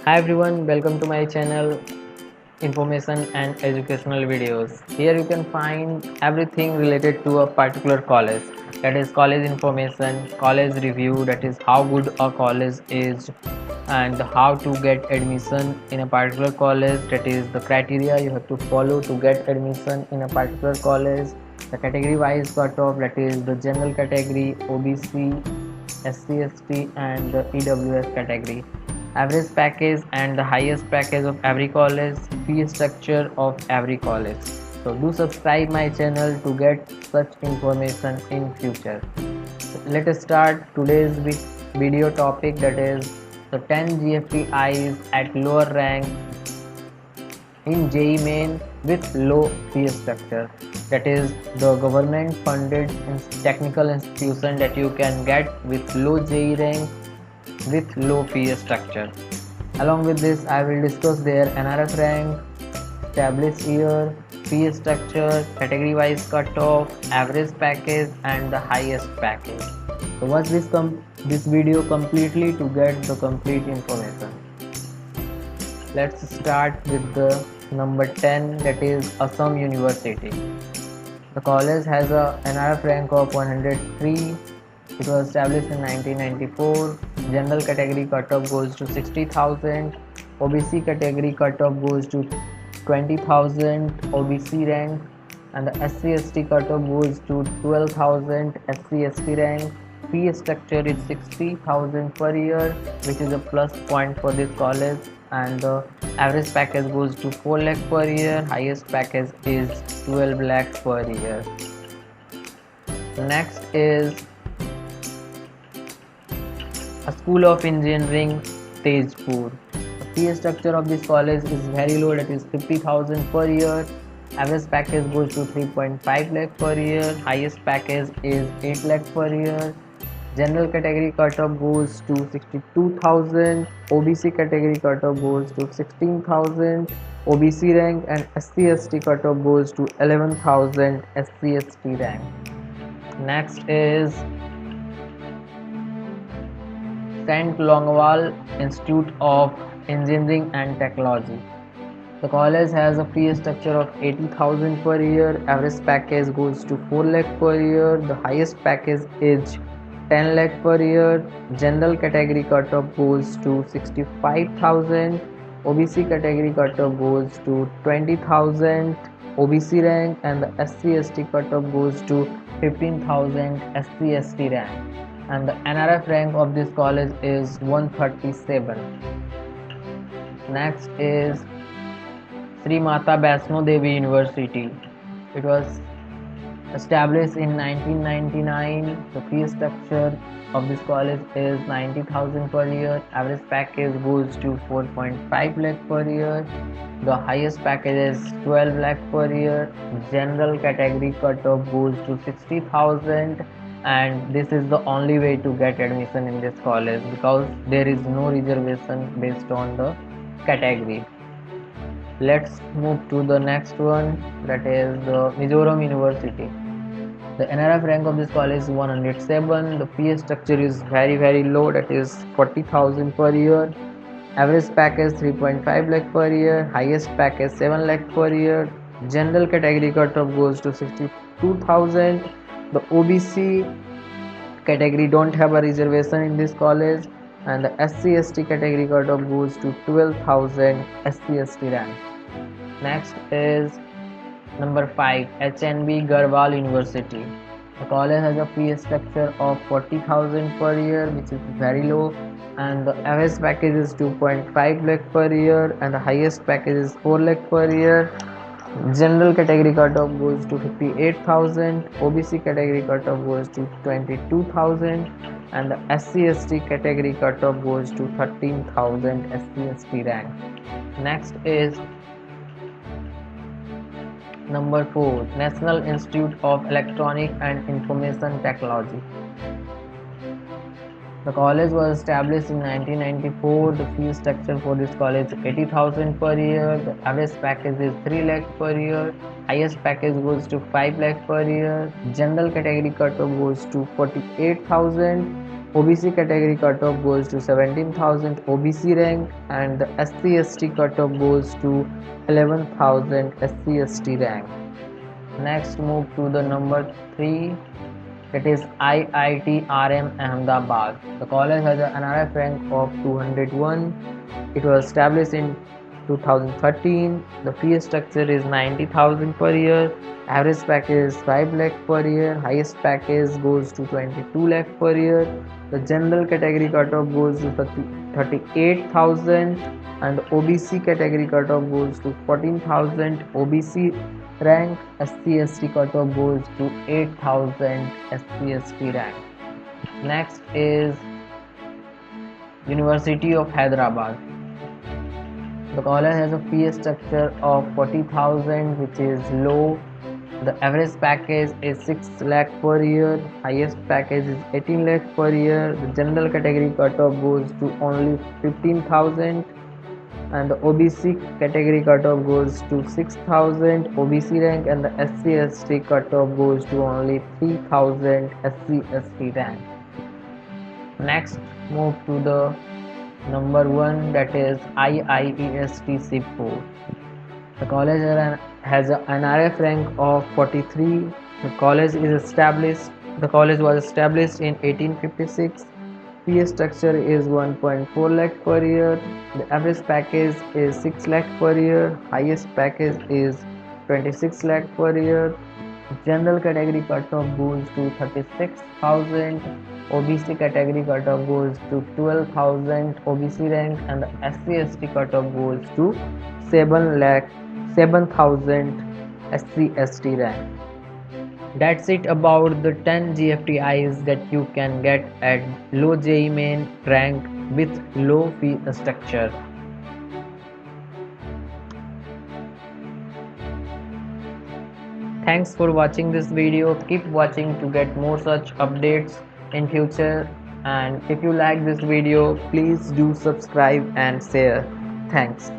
Hi everyone, welcome to my channel Information and Educational Videos. Here you can find everything related to a particular college, that is college information, college review, that is how good a college is and how to get admission in a particular college, that is the criteria you have to follow to get admission in a particular college, the category wise cutoff, that is the general category, OBC, SC/ST and the EWS category, average package and the highest package of every college, fee structure of every college. So do subscribe my channel to get such information in future. So let us start today's video topic, that is the 10 GFTIs at lower rank in JEE Main with low fee structure. That is the government funded technical institution that you can get with low JEE rank with low fee structure. Along with this, I will discuss their NRF rank, established year, fee structure, category wise cutoff, average package and the highest package. So watch this video completely to get the complete information. Let's start with the number 10, that is Assam University. The college has a NRF rank of 103. It was established in 1994. General category cutoff goes to 60,000. OBC category cutoff goes to 20,000 OBC rank, and the SC/ST cutoff goes to 12,000 SC/ST rank. Fee structure is 60,000 per year, which is a plus point for this college, and the average package goes to 4 lakh per year. Highest package is 12 lakh per year. Next is a School of Engineering, Tezpur. The fee structure of this college is very low, that is 50,000 per year. Average package goes to 3.5 lakh per year. Highest package is 8 lakh per year. General category cutoff goes to 62,000. OBC category cutoff goes to 16,000 OBC rank, and SC/ST cutoff goes to 11,000 SC/ST rank. Next is St. Longwal Institute of Engineering and Technology. The college has a fee structure of 80,000 per year. Average package goes to 4 lakh per year. The highest package is 10 lakh per year. General category cutoff goes to 65,000. OBC category cutoff goes to 20,000 OBC rank, and the SC/ST cutoff goes to 15,000 SC/ST rank. And the NRF rank of this college is 137. Next is Sri Mata Vaishno Devi University. It was established in 1999. The fee structure of this college is 90,000 per year. Average package goes to 4.5 lakh per year. The highest package is 12 lakh per year. General category cutoff goes to 60,000, and this is the only way to get admission in this college because there is no reservation based on the category. Let's move to the next one, that is the Mizoram University. The NRF rank of this college is 107. The fee structure is very low, that is 40,000 per year. Average package 3.5 lakh per year. Highest package 7 lakh per year. General category cutoff goes to 62,000. The OBC category don't have a reservation in this college, and the SC/ST category cutoff goes to 12,000 SC/ST rank. Next is number 5, HNB Garhwal University. The college has a fee structure of 40,000 per year, which is very low, and the average package is 2.5 lakh per year, and the highest package is 4 lakh per year. General category cutoff goes to 58,000. OBC category cutoff goes to 22,000, and the SC/ST category cutoff goes to 13,000 SC/ST rank. Next is number 4, National Institute of Electronic and Information Technology. The college was established in 1994. The fee structure for this college is 80,000 per year. The average package is 3 lakh per year. Highest package goes to 5 lakh per year. General category cutoff goes to 48,000. OBC category cutoff goes to 17,000 OBC rank, and the SC ST cutoff goes to 11,000 SC ST rank. Next, move to the number 3, that is IIT RM Ahmedabad. The college has an NRF rank of 201. It was established in 2013. The fee structure is 90,000 per year. Average package is 5 lakh per year. Highest package goes to 22 lakh per year. The general category cutoff goes to 38,000, and the OBC category cutoff goes to 14,000 OBC rank. SC ST cutoff goes to 8,000 SC ST rank. Next is University of Hyderabad. The college has a fee structure of 40,000, which is low. The average package is 6 lakh per year. Highest package is 18 lakh per year. The general category cutoff goes to only 15,000, and the OBC category cutoff goes to 6,000 OBC rank, and the SC ST cutoff goes to only 3,000 SC ST rank. Next, move to the number 1, that is IIEST Shibpur. The college has an NRF rank of 43. The college was established in 1856. Fee structure is 1.4 lakh per year. The average package is 6 lakh per year. Highest package is 26 lakh per year. General category cutoff goes to 36,000. OBC category cutoff goes to 12,000 OBC rank, and the SC ST cutoff goes to 7,000 SC ST rank. That's it about the 10 GFTIs that you can get at low JEE main rank with low fee structure. Thanks for watching this video. Keep watching to get more such updates in future, and if you like this video, please do subscribe and share. Thanks.